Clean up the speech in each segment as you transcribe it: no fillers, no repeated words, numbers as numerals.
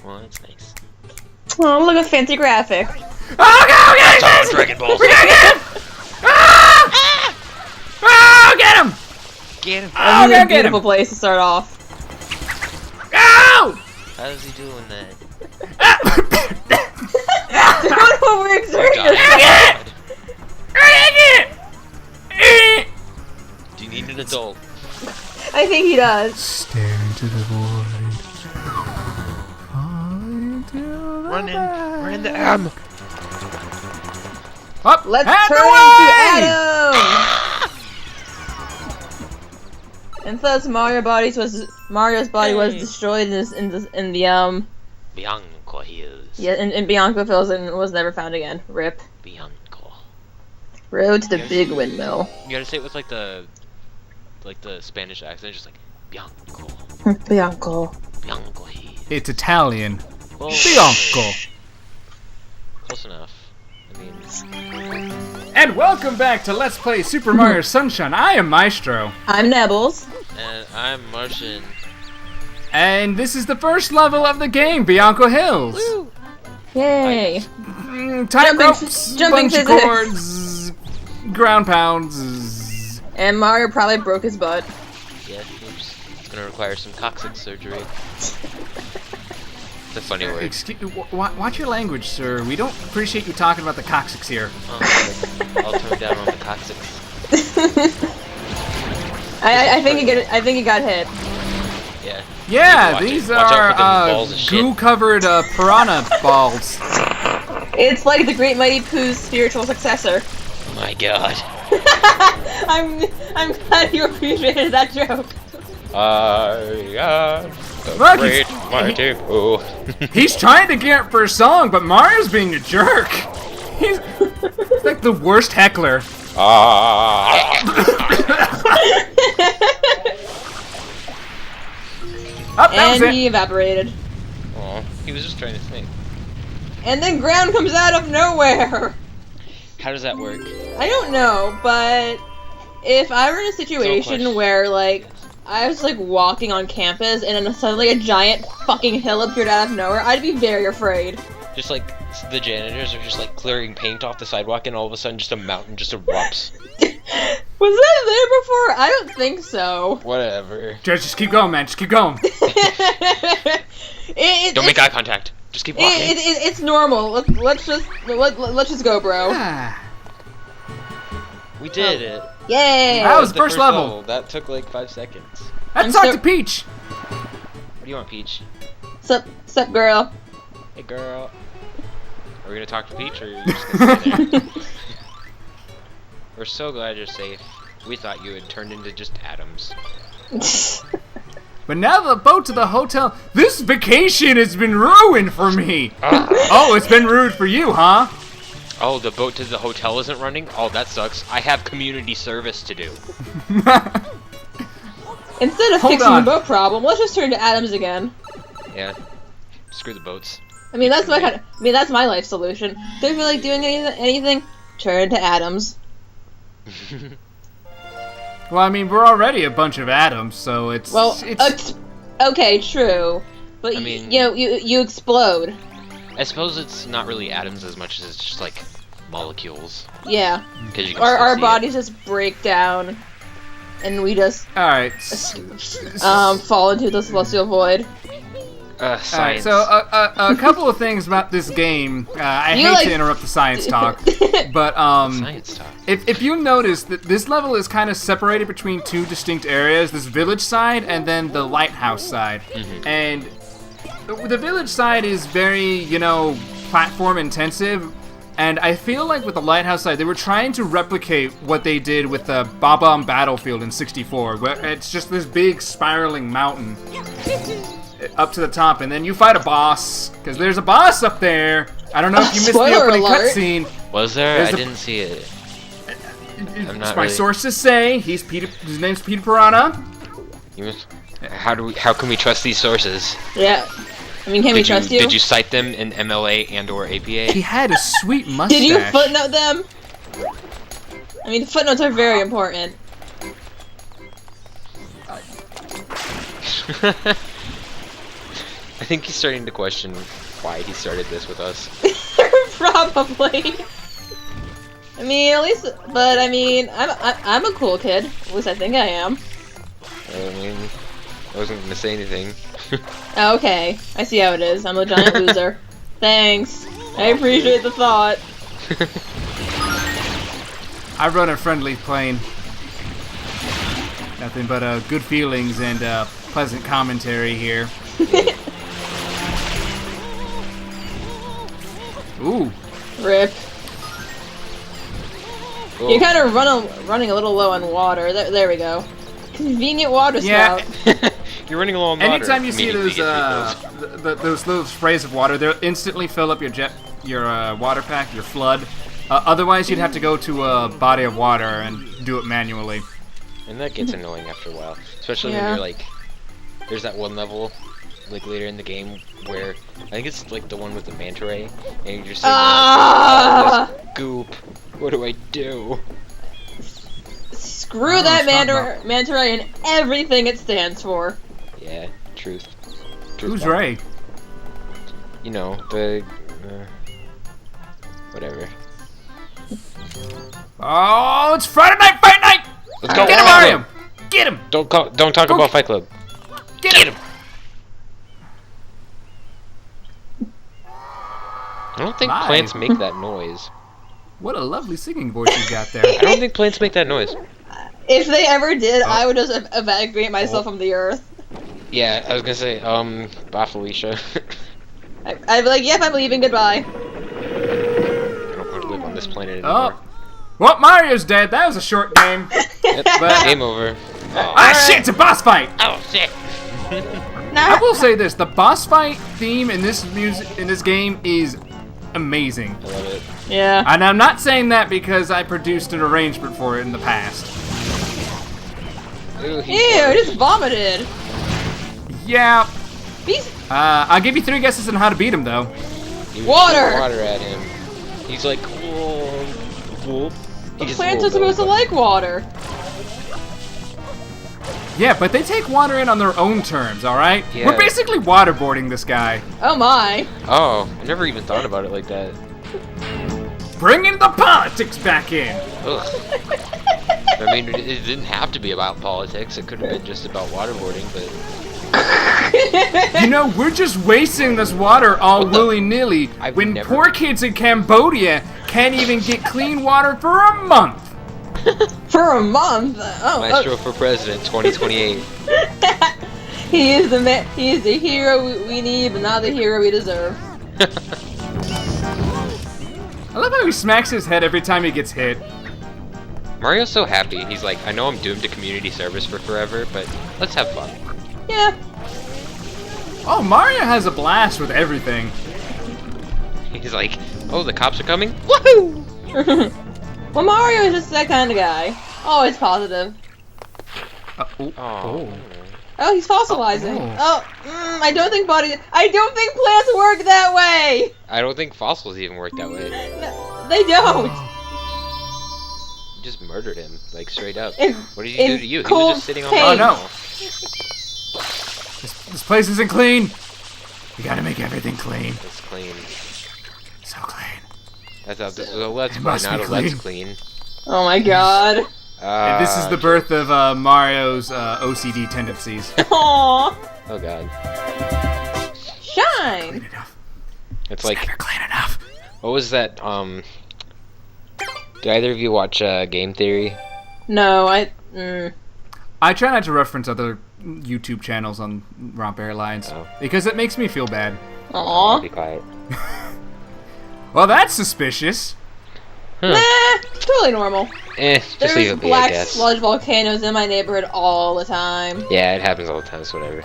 Well, that's nice. Oh, look at fancy graphic. Oh, go get That's him! Dragon Balls. We gotta get him! Ah! Oh, get him! Get him. Oh, This is a get him! beautiful place to start off. Go! How's he doing that? Don't overexert God. yourself. Do you need an adult? I think he does. Stare into the void. Run in the M. Up, Let's and turn away! into Adam. And thus Mario's body was destroyed in the Bianco Hills. yeah in Bianco Hills and was never found again. Rip. Bianco. Road to the Yes. big windmill. You gotta say it with like the Spanish accent, just like Bianco. Bianco. Bianco Hills. It's Italian. Well, Bianco. Close enough. I mean, And welcome back to Let's Play Super Mario Sunshine. I am Maestro. I'm Nebbles. and I'm Martian. And this is the first level of the game, Bianco Hills. Woo! Yay. Tight Jumping- ropes, jumping bungee physics. cords, ground pounds. And Mario probably broke his butt. Yeah, oops. It's gonna require some coccyx surgery. It's a funny word. Excuse, watch your language, sir. We don't appreciate you talking about the coccyx here. Oh, I'll tone down on the coccyx. I think he got hit. Yeah. Yeah, Watch these it. Watch out are for them balls of shit. goo-covered piranha balls. It's like the Great Mighty Pooh's spiritual successor. Oh my god. I'm glad you appreciated that joke. I am the Look, great he's- mighty Pooh. He's trying to get for a song, but Mario's being a jerk. He's like the worst heckler. Up, that was And it. he evaporated. Aw, he was just trying to think. And then ground comes out of nowhere. How does that work? I don't know, but if I were in a situation question. where, like, I was, like, walking on campus and then suddenly a giant fucking hill appeared out of nowhere, I'd be very afraid. Just like the janitors are just like clearing paint off the sidewalk and all of a sudden just a mountain just erupts. Was that there before? I don't think so. Whatever. Just keep going, man. Just keep going. Don't make eye contact. Just keep walking. It's normal. Let's just go, bro. We did it. Yay! That was the first level. That took like 5 seconds. Let's I'm talk so- to Peach. What do you want, Peach? Sup, girl. Hey, girl. Are we gonna talk to Peach or are you just gonna stay there? We're so glad you're safe. We thought you had turned into just atoms. But now the boat to the hotel. This vacation has been ruined for me. Oh, it's been ruined for you, huh? Oh, the boat to the hotel isn't running? Oh, that sucks. I have community service to do. Instead of Hold fixing on. the boat problem, let's just turn to atoms again. Yeah. Screw the boats. I mean, that's my life solution. Don't feel like doing anything? Turn to atoms. Well, I mean, we're already a bunch of atoms, so it's... Well, it's okay, true. But I mean- you explode. I suppose it's not really atoms as much as it's just like molecules. Yeah. 'Cause you can Our still see bodies just break down, and we just Alright. fall into the celestial void. Alright, Science. so a couple of things about this game. I You hate like- to interrupt the science talk, but Science talk. if you notice that this level is kind of separated between two distinct areas, this village side and then the lighthouse side. And the village side is very, platform intensive, and I feel like with the lighthouse side, they were trying to replicate what they did with the Bob-omb Battlefield in 64, where it's just this big spiraling mountain up to the top, and then you fight a boss, because there's a boss up there. I don't know if you missed the Spoiler opening alert. cutscene. Was there? There's I a- didn't see it. I'm not My really- sources say his name's Peter Piranha. How can we trust these sources? Yeah. I mean, can we trust you? Did you cite them in MLA and/or APA? He had a sweet mustache. Did you footnote them? I mean, footnotes are very important. think he's starting to question why he started this with us. Probably. I mean, at least, but I mean, I'm a cool kid. At least I think I am. I mean, I wasn't gonna say anything. Okay, I see how it is. I'm a giant loser. Thanks. I appreciate the thought. I run a friendly plane. Nothing but good feelings and pleasant commentary here. Ooh. Rip. Cool. You're kind of running a little low on water. There we go. Convenient water spout. Yeah. You're running low on water. Anytime you see Immediately those gets those little sprays of water, they'll instantly fill up your water pack, your flood. Otherwise, you'd have to go to a body of water and do it manually. And that gets annoying after a while, especially when you're like, there's that one level, like later in the game where I think it's like the one with the manta ray, and you're just like, this goop. What do I do? Screw that manta ray and everything it stands for. Yeah, truth. Who's Ray? You know, the whatever. Oh, it's Friday night, fight night! Let's go, Get him, Mario! Get him! Don't talk about Fight Club. Get him! I don't think plants make that noise. What a lovely singing voice you got there. I don't think plants make that noise. If they ever did, I would just evacuate myself from the earth. Yeah, I was gonna say, bye Felicia. I'd be like, yep, I'm leaving, goodbye. I don't want to live on this planet anymore. Oh. Well, Mario's dead. That was a short game. But game over. Ah, shit! It's a boss fight. Oh shit! I will say this: the boss fight theme in this game is amazing. I love it. Yeah. And I'm not saying that because I produced an arrangement for it in the past. Ew, Ew, just vomited. Yeah. Beast. I'll give you 3 guesses on how to beat him, though. You Water! shoot water at him. He's like, whoa, whoop. The plants are supposed to like water. Yeah, but they take water in on their own terms, alright? Yeah. We're basically waterboarding this guy. Oh my. Oh, I never even thought about it like that. Bringing the politics back in. Ugh. I mean, it didn't have to be about politics. It could have been just about waterboarding, but... You know, we're just wasting this water all willy-nilly when poor kids in Cambodia can't even get clean water for a month. For a month? Oh. Maestro for president, 2028. He is the hero we need, but not the hero we deserve. I love how he smacks his head every time he gets hit. Mario's so happy. He's like, I know I'm doomed to community service for forever, but let's have fun. Yeah. Oh, Mario has a blast with everything. He's like, oh, the cops are coming? Woohoo! Well, Mario is just that kind of guy. Always positive. Oh, he's fossilizing. I don't think plants work that way. I don't think fossils even work that way. No, they don't. You just murdered him, like straight up. What did he do to you? He cold was just sitting on pain. Oh the no! This place isn't clean. You gotta make everything clean. It's clean. So clean. I thought this was a let's It play, must not be a let's clean. clean. Oh my god. And this is the birth of Mario's OCD tendencies. Aww. Oh god. Shine. Clean enough. It's like, Never clean enough. what was that, did either of you watch Game Theory? No, I try not to reference other YouTube channels on Romp Airlines because it makes me feel bad. Aww. Be quiet. Well, that's suspicious. Huh. Nah, totally normal. Just leave There's it be, I black guess. sludge volcanoes in my neighborhood all the time. Yeah, it happens all the time, so whatever.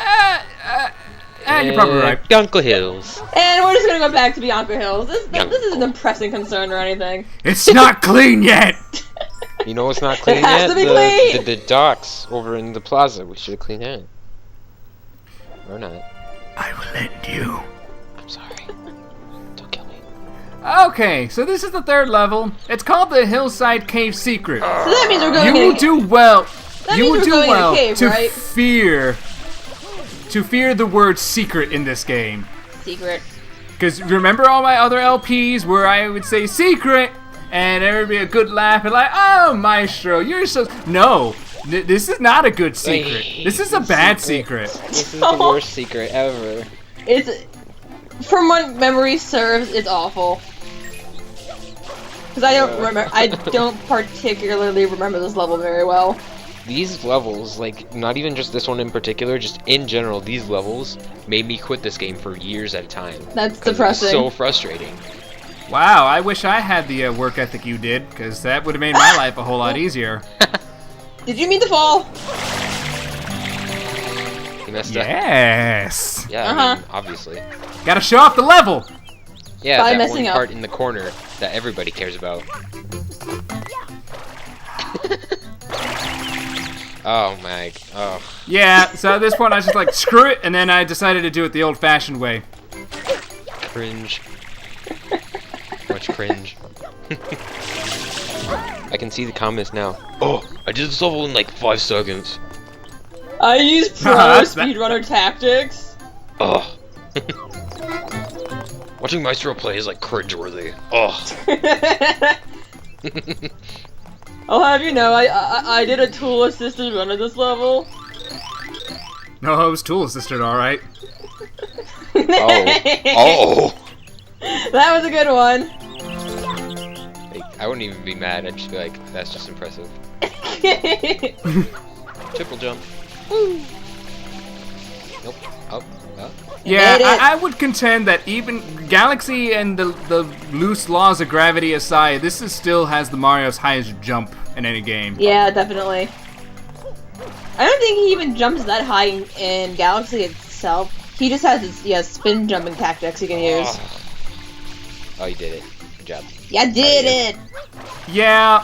You're probably right. Uncle Hills. And we're just gonna go back to Bianca Hills. This isn't a pressing concern or anything. It's not clean yet. You know what's not clean It has yet? to be clean. The docks over in the plaza. We should have cleaned that. Or not. I will end you. I'm sorry. Don't kill me. Okay, so this is the 3rd level. It's called the Hillside Cave Secret. So that means we're going You in will do well. That You means will we're do going in a well cave, to right? fear to fear the word secret in this game. Secret. Because remember all my other LPs where I would say secret, and there would be a good laugh, and like, oh, Maestro, you're so... No, this is not a good secret. This is a bad secret. This is the worst secret ever. It's... From what memory serves, it's awful. Because I don't remember... I don't particularly remember this level very well. These levels, like, not even just this one in particular, just in general, these levels made me quit this game for years at a time. That's depressing. It was so frustrating. Wow, I wish I had the work ethic you did, because that would have made my life a whole lot easier. Did you mean to fall? You messed up. Yes! Yeah, I mean, obviously. Gotta show off the level! Yeah, By that messing one up. part in the corner that everybody cares about. Oh my, oh. Yeah, so at this point I was just like, screw it, and then I decided to do it the old-fashioned way. Cringe. Much cringe. I can see the comments now. Oh, I did this level in like 5 seconds. I use pro speedrunner tactics. Oh. Watching Maestro play is like cringeworthy. Oh. I'll have you know, I did a tool-assisted run of this level. No, I was tool-assisted, alright. Oh. That was a good one. Like, I wouldn't even be mad. I'd just be like, that's just impressive. Triple jump. Nope. Up. Up. Yeah, I would contend that even Galaxy and the loose laws of gravity aside, this still has the Mario's highest jump in any game. Yeah, definitely. I don't think he even jumps that high in Galaxy itself. He just has his spin jumping tactics he can use. Oh, you did it. Good job. Yeah, did it! Yeah.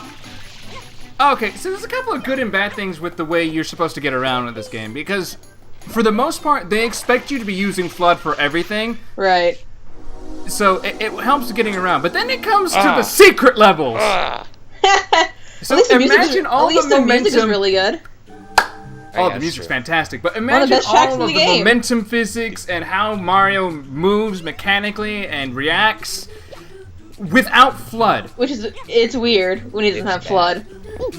Okay, so there's a couple of good and bad things with the way you're supposed to get around in this game, because for the most part, they expect you to be using FLUDD for everything. Right. So it helps getting around, but then it comes to the secret levels. So imagine all the momentum. Music is really good. Oh, the music's fantastic, but imagine all of the momentum physics and how Mario moves mechanically and reacts without FLUDD. Which is, it's weird when he doesn't have FLUDD.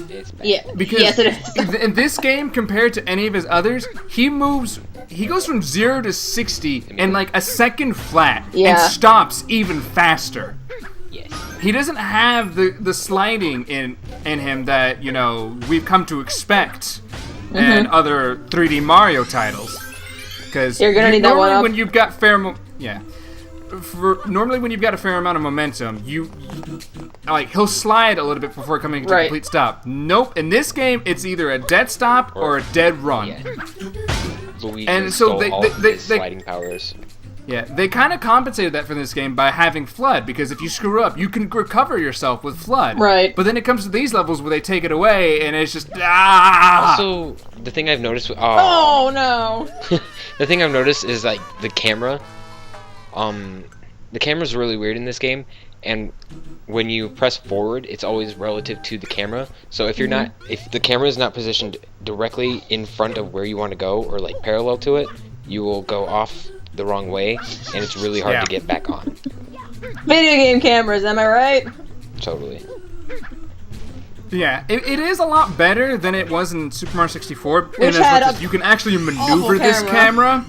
It's bad. Yeah, because yes, it is. in this game, compared to any of his others, he goes from 0 to 60 in like a second flat and stops even faster. Yes. He doesn't have the sliding in him that, you know, we've come to expect in other 3D Mario titles. Because you're gonna need that one up. When you've got normally when you've got a fair amount of momentum, like he'll slide a little bit before coming to a complete stop. Nope. In this game, it's either a dead stop or a dead run. Yeah. Luigi and so they sliding powers. Yeah, they kind of compensated that for this game by having FLUDD, because if you screw up, you can recover yourself with FLUDD. Right. But then it comes to these levels where they take it away, and it's just Also, the thing I've noticed. Oh no. The thing I've noticed is like the camera. The camera's really weird in this game, and when you press forward, it's always relative to the camera. So if you're if the camera is not positioned directly in front of where you want to go, or like parallel to it, you will go off the wrong way, and it's really hard to get back on. Video game cameras, am I right? Totally. Yeah, it is a lot better than it was in Super Mario 64, Which in as had much as you can actually maneuver this camera.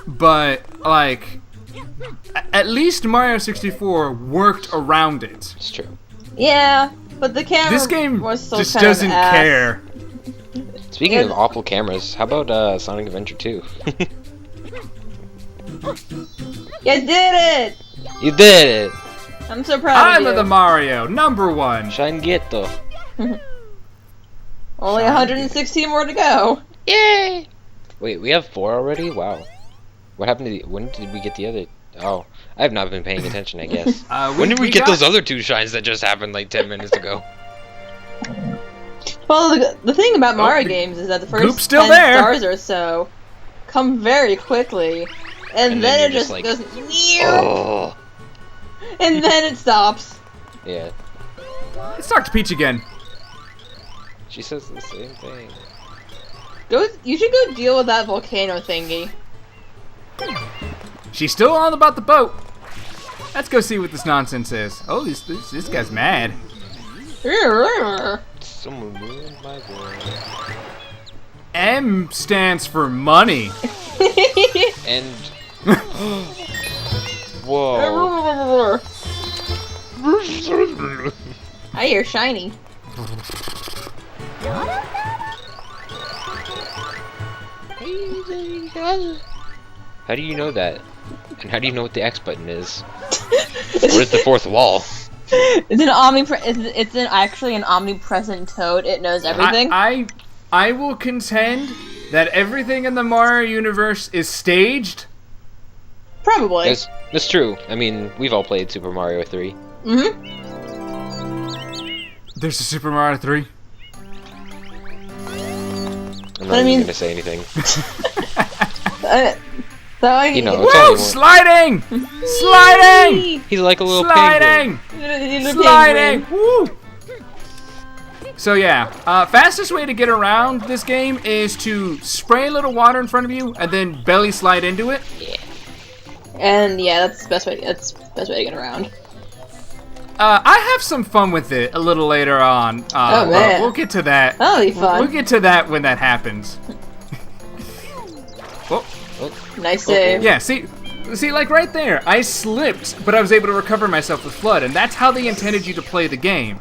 But, like, at least Mario 64 worked around it. It's true. Yeah, but the camera this game was so just doesn't care. Speaking of awful cameras, how about Sonic Adventure 2? You did it! You did it! I'm so proud of you. I'm the Mario, #1. Shine Ghetto. Only 116 more to go. Yay! Wait, we have 4 already? Wow. What happened to the... When did we get the other... Oh, I have not been paying attention, I guess. When did we get those other 2 shines that just happened like 10 minutes ago? Well, the thing about Mario games is that the first 10 stars or so come very quickly. And then it just like, goes... Oh. And then it stops. Yeah. Let's talk to Peach again. She says the same thing. You should go deal with that volcano thingy. She's still on about the boat. Let's go see what this nonsense is. Oh, this guy's mad. Someone ruined my world. M stands for money. And whoa. I hear shiny. How do you know that? And how do you know what the X button is? Where's the fourth wall? It's actually an omnipresent toad. It knows everything. I will contend that everything in the Mario universe is staged. Probably. That's true. I mean, we've all played Super Mario 3. Mm-hmm. There's a Super Mario 3. I'm not even gonna say anything. You know, it's woo! only Sliding! Sliding! He's like a little Sliding! penguin. Sliding! Woo! So yeah, fastest way to get around this game is to spray a little water in front of you and then belly slide into it. Yeah. And yeah, that's the best way. That's the best way to get around. I have some fun with it a little later on. Oh man, we'll get to that. That'll be fun. We'll get to that when that happens. Oh. Nice save. Yeah, see, like right there, I slipped, but I was able to recover myself with FLUDD, and that's how they intended you to play the game.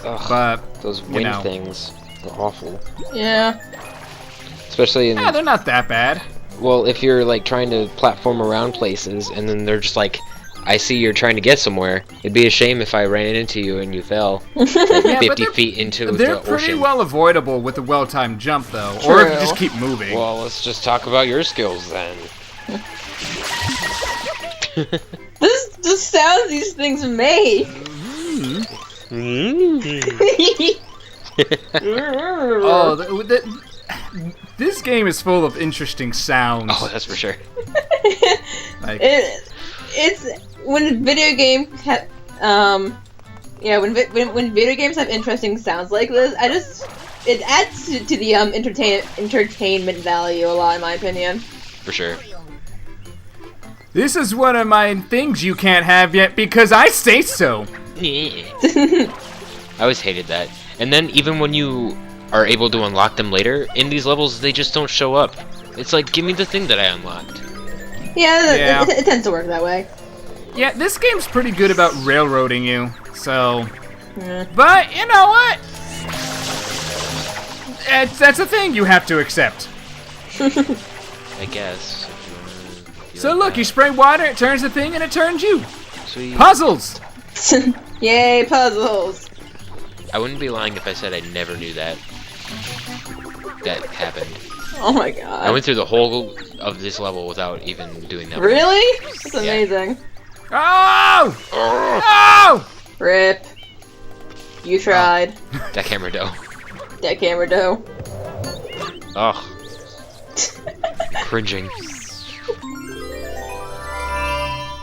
Ugh, but those wind things are awful. Yeah. Especially in. Yeah, they're not that bad. Well, if you're like trying to platform around places, and then they're just like, I see you're trying to get somewhere. It'd be a shame if I ran into you and you fell like 50 feet into the ocean. They're pretty well avoidable with a well-timed jump, though. True. Or if you just keep moving. Well, let's just talk about your skills then. This is the sounds these things make. Oh, this game is full of interesting sounds. Oh, that's for sure. Like, it's when video games have, when video games have interesting sounds like this, it adds to the entertainment value a lot, in my opinion. For sure. this is one of my things you can't have yet because I say so. I always hated that. And then even when you are able to unlock them later, in these levels they just don't show up. It's like, give me the thing that I unlocked. Yeah, it tends to work that way. Yeah, this game's pretty good about railroading you, so... Yeah. But, you know what? That's a thing you have to accept. I guess. So look, you spray water, it turns the thing, and it turns you. Sweet. Puzzles! Yay, puzzles! I wouldn't be lying if I said I never knew that happened. Oh my god. I went through the whole of this level without even doing that. Really? That's amazing. Oh! Oh! Rip. You tried. That camera dough. That camera dough. Ugh. Cringing.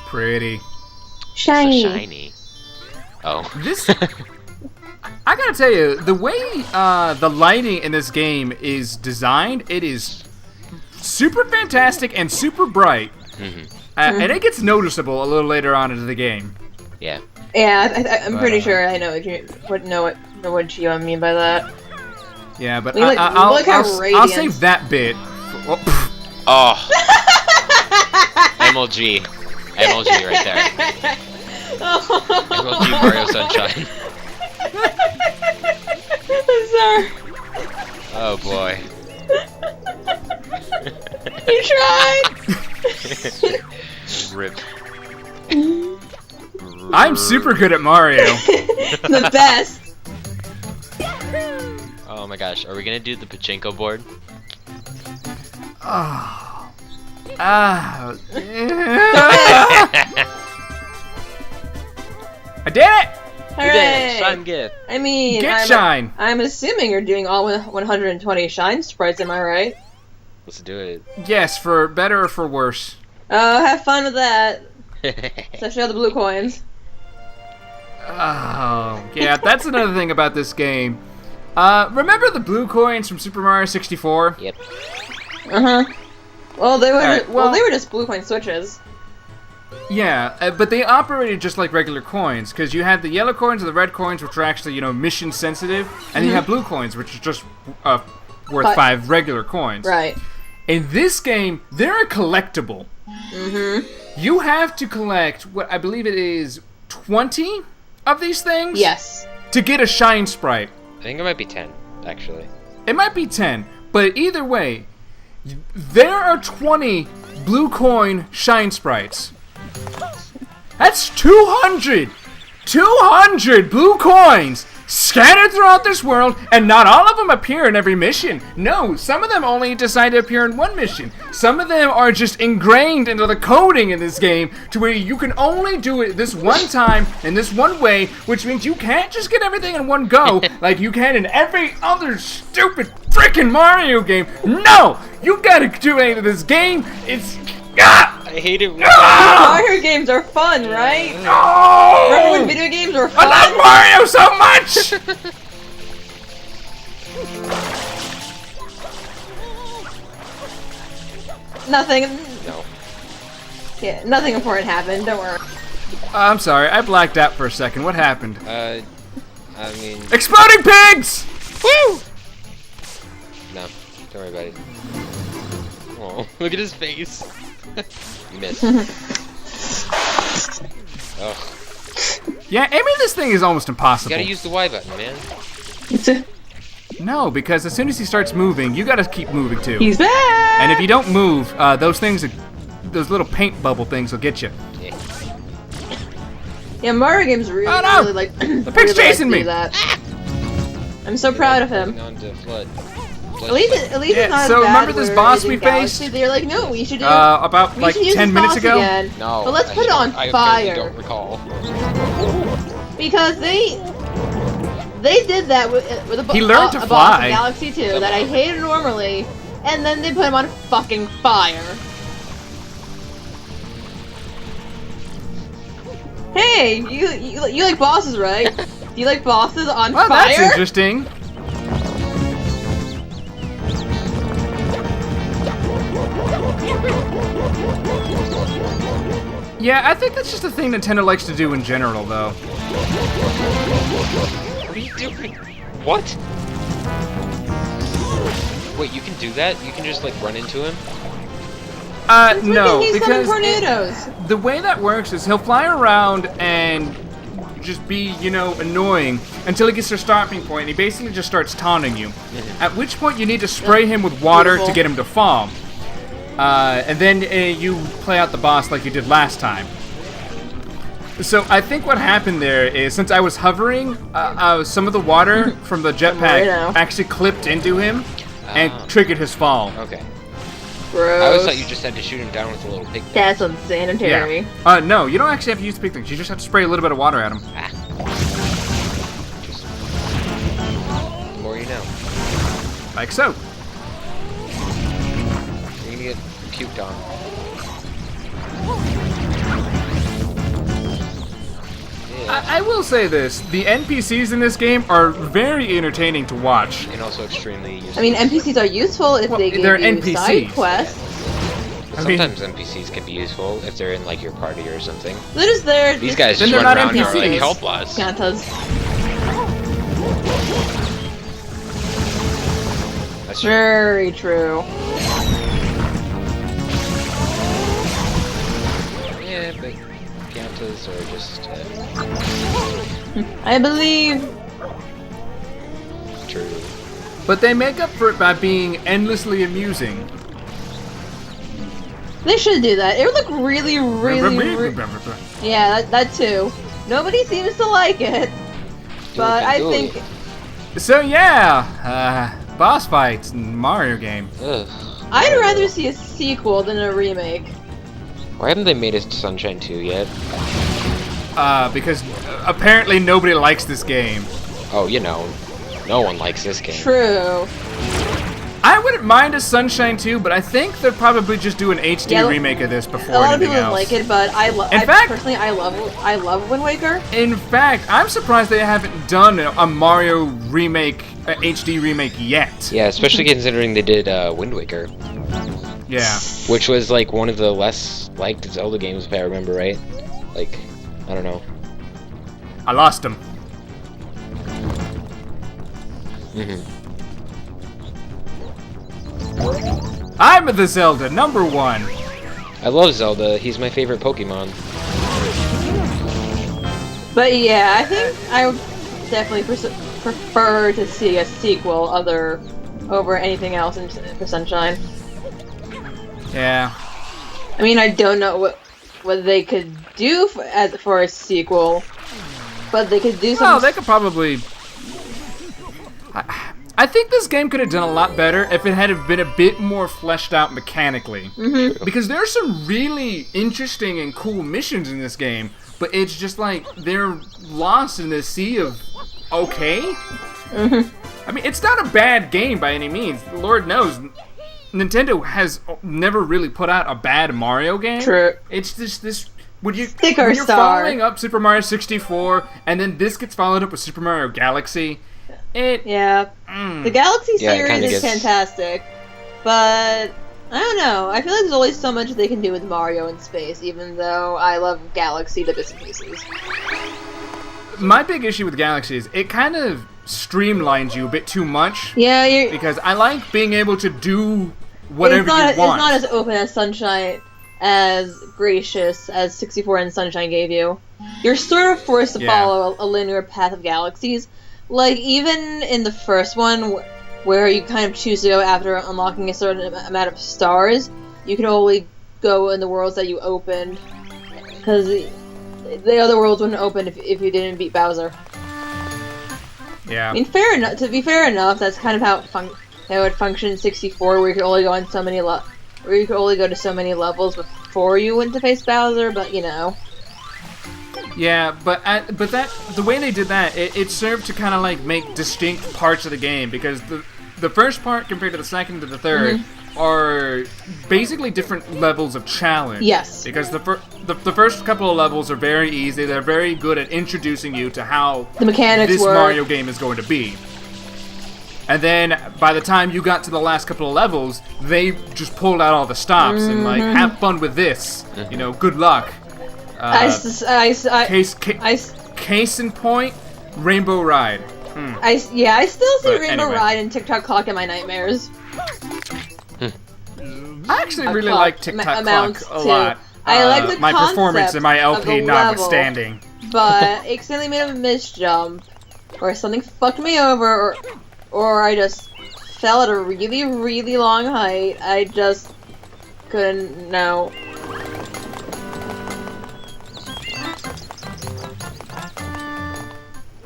Pretty. Shiny. So shiny. Oh. This... I gotta tell you, the way the lighting in this game is designed, it is super fantastic and super bright. Mm-hmm. And it gets noticeable a little later on into the game. Yeah. Yeah, I'm pretty sure I know what you mean by that. Yeah, but I'll save that bit. Oh. MLG. MLG right there. MLG Mario Sunshine. I'm sorry. Oh boy. You tried. Rip. I'm super good at Mario. The best. Oh my gosh, are we gonna do the pachinko board? Oh. I did it! Hooray! Shine gift. I mean, Shine. I'm assuming you're doing all 120 shine sprites, am I right? Let's do it. Yes, for better or for worse. Oh, have fun with that. Especially all the blue coins. Oh, yeah, that's another thing about this game. Remember the blue coins from Super Mario 64? Yep. Well, they were Alright, well, they were just blue coin switches. Yeah, but they operated just like regular coins, because you had the yellow coins and the red coins, which are actually, you know, mission sensitive, and you have blue coins, which is just worth 5 regular coins. Right. In this game, they're a collectible. You have to collect what I believe it is 20 of these things. Yes. To get a shine sprite. I think it might be 10, actually. It might be 10, but either way, there are 20 blue coin shine sprites. That's 200! 200 blue coins scattered throughout this world, and not all of them appear in every mission. No, some of them only decide to appear in one mission. Some of them are just ingrained into the coding in this game to where you can only do it this one time in this one way, which means you can't just get everything in one go like you can in every other stupid freaking Mario game. No! You gotta do it in this game. It's... I hate it. Mario games are fun, right? No! Remember when video games were fun? I love Mario so much! Nothing. No. Yeah, nothing important happened. Don't worry. I'm sorry, I blacked out for a second. What happened? I mean... Exploding pigs! Woo! No, don't worry about it. Oh, look at his face. You missed. Ugh. Yeah, aiming this thing is almost You impossible. gotta use the Y button, man. No, because as soon as he starts moving, you gotta keep moving too. He's back! And if you don't move, those things, those little paint bubble things will get you. Yeah. Yeah, Mario games really, Oh, no! really like. The pig's chasing me! That. I'm so proud of him. Moving on to Flood. At least Yeah, it's not so as bad remember this where boss in we Galaxy, faced? They're like, no, we should do. About we like should use 10 this minutes boss ago? Again. No. But let's put it on I fire. don't recall. Because they did that with a He learned to boss fly. in Galaxy 2 that I hated normally, and then they put him on fucking fire. Hey, you like bosses, right? Do you like bosses on Well, fire? that's interesting. Yeah, I think that's just a thing Nintendo likes to do in general, though. What are you doing? What? Wait, you can do that? You can just like run into him? No, He's because tornadoes. the way that works is he'll fly around and just be, you know, annoying until he gets to a stopping point, and he basically just starts taunting you. At which point you need to spray him with water to get him to fall. And then you play out the boss like you did last time. So I think what happened there is, since I was hovering, some of the water from the jetpack actually clipped into him and triggered his fall. Okay. Gross. I always thought you just had to shoot him down with a little pig. That's unsanitary. Yeah. No, you don't actually have to use pig things. You just have to spray a little bit of water at him. Ah. Just... The more you know. Like so. You're gonna get puked on. I will say this, the NPCs in this game are very entertaining to watch. And also extremely useful. I mean, NPCs are useful if they give they're you NPCs. side quests. Sometimes NPCs can be useful if they're in like your party or something. They're just there. These guys Then just they're run not around and are like, NPCs. help us. Santas. That's true. Very true. Yeah, but Piantas are just I believe. true. But they make up for it by being endlessly amusing. They should do that. It would look really. Yeah, that too. Nobody seems to like it. But I think. So yeah, boss fights in Mario game. Ugh. I'd rather see a sequel than a remake. Why haven't they made it Sunshine 2 yet? Because apparently nobody likes this game. Oh, you know, no one likes this game. True. I wouldn't mind a Sunshine 2, but I think they'll probably just do an HD remake of this before A lot of anything people don't else. like it, but I love Wind Waker. In fact, I'm surprised they haven't done a Mario remake HD remake yet. Yeah, especially considering they did Wind Waker. Yeah. Which was like one of the less liked Zelda games, if I remember right. Like, I don't know. I lost him. I'm the Zelda #1. I love Zelda. He's my favorite Pokemon. But yeah, I think I would definitely prefer to see a sequel over anything else for Sunshine. Yeah. I mean, I don't know what they could do for a sequel, but they could do something. Well, they could probably. I think this game could have done a lot better if it had been a bit more fleshed out mechanically. Because there are some really interesting and cool missions in this game, but it's just like they're lost in this sea of okay. I mean, it's not a bad game by any means. Lord knows, Nintendo has never really put out a bad Mario game. True. It's just this. When you're star. following up Super Mario 64, and then this gets followed up with Super Mario Galaxy. The Galaxy series is fantastic, but I don't know. I feel like there's always so much they can do with Mario in space, even though I love Galaxy to bits and pieces. My big issue with Galaxy is it kind of streamlines you a bit too much. Yeah, because I like being able to do whatever you want. It's not as open as Sunshine, as gracious as 64 and Sunshine gave you. You're sort of forced to follow a linear path of galaxies. Like, even in the first one, where you kind of choose to go after unlocking a certain amount of stars, you can only go in the worlds that you opened, because the other worlds wouldn't open if you didn't beat Bowser. Yeah. I mean, fair enough. To be fair enough, that's kind of how it would function in 64, where you could only go on where you could only go to so many levels before you went to face Bowser. But you know. Yeah, but the way they did that, it served to kind of like make distinct parts of the game, because the first part compared to the second to the third are basically different levels of challenge. Yes. Because the first couple of levels are very easy. They're very good at introducing you to how the mechanics this Mario game is going to be. And then by the time you got to the last couple of levels, they just pulled out all the stops and like, have fun with this. You know, good luck. Case in point, Rainbow Ride. I still see Rainbow Ride and TikTok Clock in my nightmares. I actually really like TikTok Clock a lot. I like the my performance in my LP notwithstanding. But accidentally made a misjump, or something fucked me over, or I just fell at a really, really long height. I just couldn't know.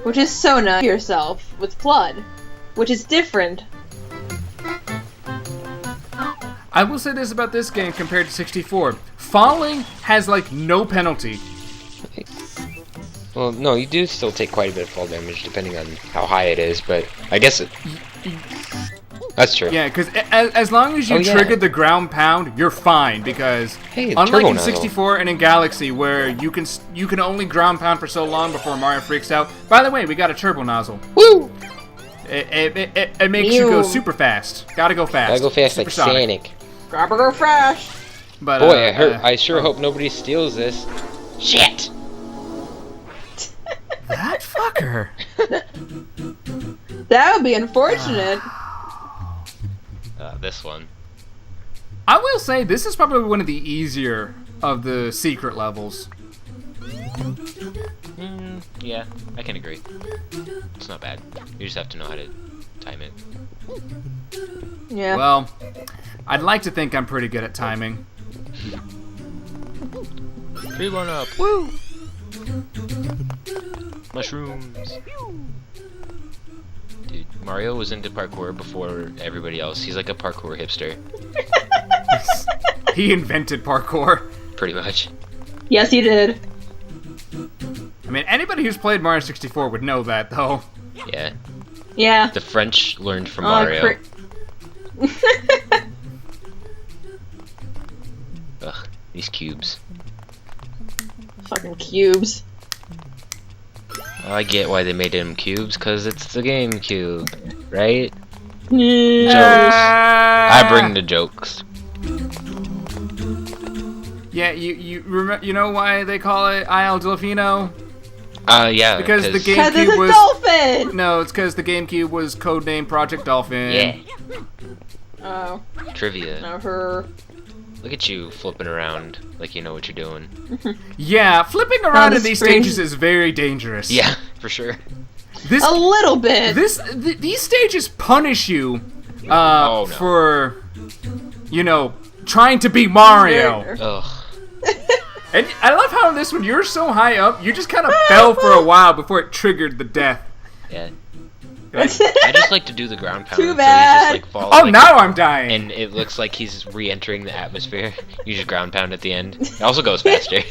Which is so nice yourself with Flood, which is different. I will say this about this game compared to 64. Falling has like no penalty. Well, no, you do still take quite a bit of fall damage depending on how high it is, but I guess that's true. Yeah, because as long as you trigger the ground pound, you're fine. Because unlike in 64 and in Galaxy, where you can only ground pound for so long before Mario freaks out. By the way, we got a turbo nozzle. Woo! It makes you go super fast. Gotta go fast. Gotta go fast like Supersonic. Sonic. Grabber go fast. But boy, I sure hope nobody steals this. Shit. That fucker. That would be unfortunate. This one. I will say this is probably one of the easier of the secret levels. Yeah, I can agree. It's not bad. You just have to know how to time it. Yeah. Well, I'd like to think I'm pretty good at timing. 3-1 up. Woo! Mushrooms. Dude, Mario was into parkour before everybody else. He's like a parkour hipster. He invented parkour. Pretty much. Yes, he did. I mean, anybody who's played Mario 64 would know that, though. Yeah. Yeah. The French learned from Mario. Ugh, these cubes. Fucking cubes. I get why they made them cubes, cause it's the GameCube. right? Jokes. I bring the jokes. Yeah, you know why they call it Isle Delfino? Yeah. Because the Because GameCube there's a was dolphin! no, it's because the GameCube was codenamed Project Dolphin. Yeah. Oh. Trivia. No, her. Look at you flipping around like you know what you're doing. Yeah, flipping around the in these screen. stages is very dangerous. Yeah, for sure. This A little bit! these stages punish you Oh, no. for trying to be Mario. Ugh. And I love how in this one you're so high up, you just kind of fell for a while before it triggered the death. Yeah. Right? I just like to do the ground pound. Too bad. So he just like falls. Oh, like, now I'm dying. and it looks like he's re-entering the atmosphere. You just ground pound at the end. It also goes faster.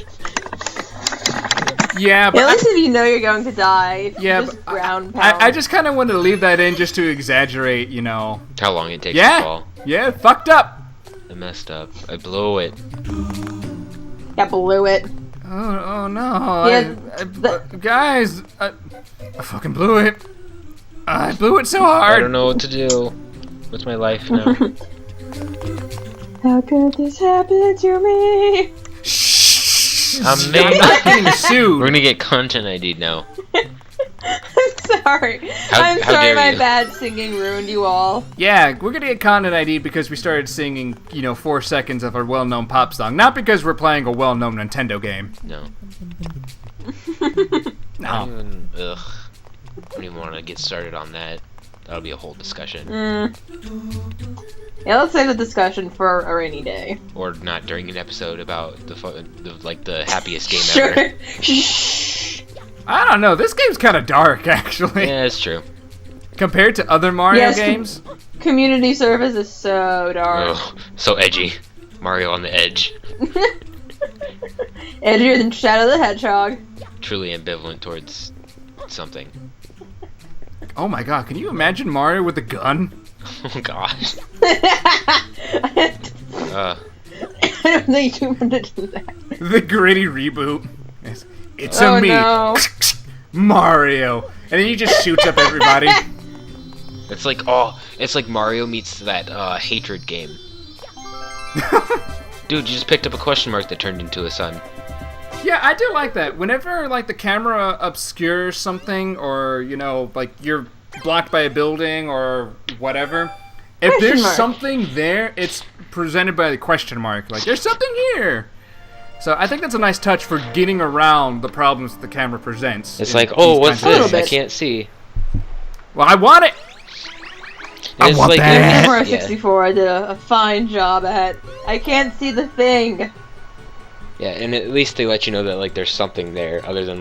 Yeah, At but least if you know you're going to die, Yeah, you just but ground pound. I just kind of wanted to leave that in just to exaggerate, How long it takes to Yeah, fall. yeah, fucked up. I messed up. I blew it. Yeah, blew it. Oh no. Yeah, Guys, I fucking blew it. I blew it so I hard. don't know what to do. What's my life now? How could this happen to me? Shh. I'm not getting We're sued. gonna get content ID now. I'm sorry. I'm how sorry dare my you. bad singing ruined you all. Yeah, we're gonna get content ID because we started singing, 4 seconds of our well-known pop song. Not because we're playing a well-known Nintendo game. No. No. Ugh. I don't even want to get started on that. That'll be a whole discussion. Yeah, let's save the discussion for a rainy day. Or not during an episode about the happiest game Sure. ever. I don't know. This game's kind of dark, actually, Yeah, it's true. compared to other Mario Yes, games. Community service is so dark. Ugh, so edgy. Mario on the edge. Edgier than Shadow the Hedgehog. Truly ambivalent towards something. Oh my god, can you imagine Mario with a gun? Oh gosh. I don't think you want to do that. The gritty reboot. It's Oh, a me, no. Mario, and then he just shoots up everybody. It's like Mario meets that hatred game. Dude, you just picked up a question mark that turned into a sun. Yeah, I do like that. Whenever the camera obscures something, or you're blocked by a building or whatever, if Question there's mark. something there, it's presented by the question mark. Like, there's something here. So I think that's a nice touch for getting around the problems that the camera presents. It's in like, oh, these what's kinds of this? I games. can't see. Well, I want it. I It's want like that. Mario yeah. 64 I did a fine job at. I can't see the thing. Yeah, and at least they let you know that there's something there, other than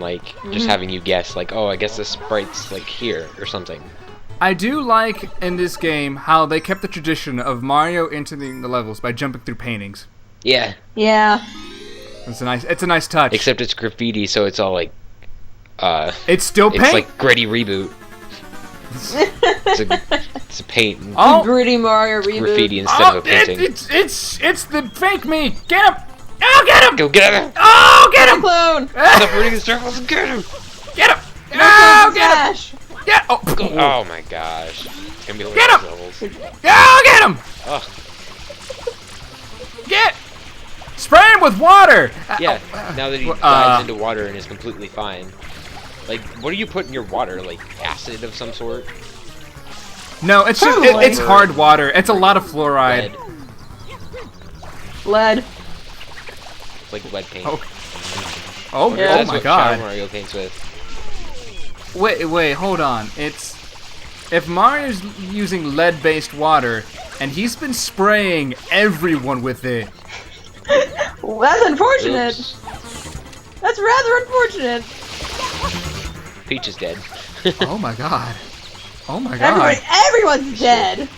just having you guess, oh, I guess this sprite's here or something. I do like in this game how they kept the tradition of Mario entering the levels by jumping through paintings. Yeah, Yeah. It's a nice touch. except it's graffiti, so it's all it's still paint. it's like gritty reboot. It's a paint and Oh, Gritty Mario reboot. graffiti instead of a painting. it's the fake me. Get him! Oh, get him! Go get him! Oh, get him! Clone! Stop reading the circles and get him! Get him! No Oh, clone get him! Smash! Get! Oh, Oh my gosh. It's gonna be Get him! levels. Oh, get him! Ugh. Get! Spray him with water. Yeah, now that he dives into water and is completely fine. What do you put in your water? Acid of some sort? No, it's just Probably. it's hard water. It's a lot of fluoride. Lead. Lead. It's like lead paint. Oh. Wonder Oh, if Yeah. oh that's my what god. Shadow Mario paints with. Wait, hold on. If Mario's using lead-based water and he's been spraying everyone with it. Well, that's unfortunate. Oops. That's rather unfortunate. Peach is dead. Oh my god. Oh my god. Everyone's dead.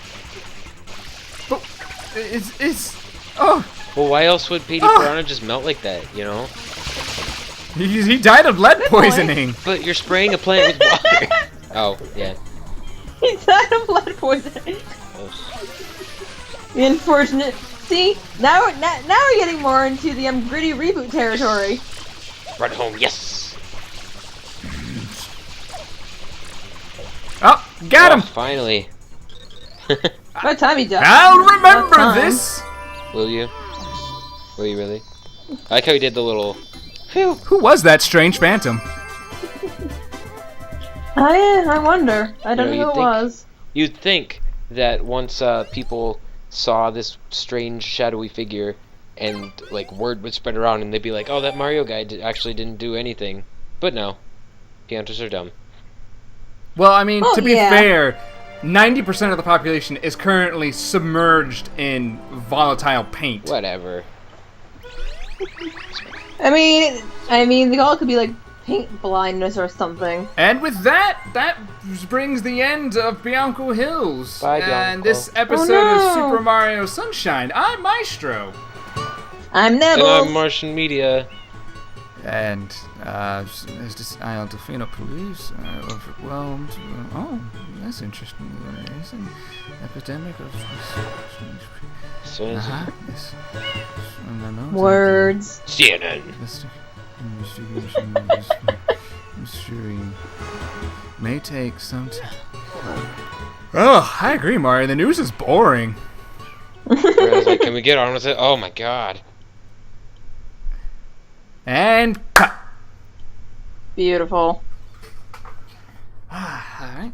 It's oh, Well, why else would Petey Piranha just melt like that, you know? he died of lead Good point. poisoning. But you're spraying a plant with water. Oh, yeah. He died of lead poisoning. Oh. The unfortunate. See, now we're getting more into the gritty reboot territory. Run home, yes! Oh, got him. Finally. By the time he dies. I'll remember this! Will you? Will you really? I like how he did the little... Phew. Who was that strange phantom? I wonder. I don't know who it was. You'd think that once people saw this strange shadowy figure and like word would spread around and they'd be like, oh, that Mario guy actually didn't do anything. But no. Piantos are dumb. Well, I mean, to be yeah. fair, 90% of the population is currently submerged in volatile paint. Whatever. I mean, they all could be like paint blindness or something. And with that brings the end of Bianco Hills. Bye, and Bianco. this episode of Super Mario Sunshine. I'm Maestro. I'm Nebbles. And I'm Martian Media. And as this Delfino police are overwhelmed. Oh, that's interesting. There's an epidemic of yes. Words. CNN. Mystery may take some time. Oh, I agree, Mario. The news is boring. I was like, can we get on with it? Oh my god. And cut. Beautiful. Alright.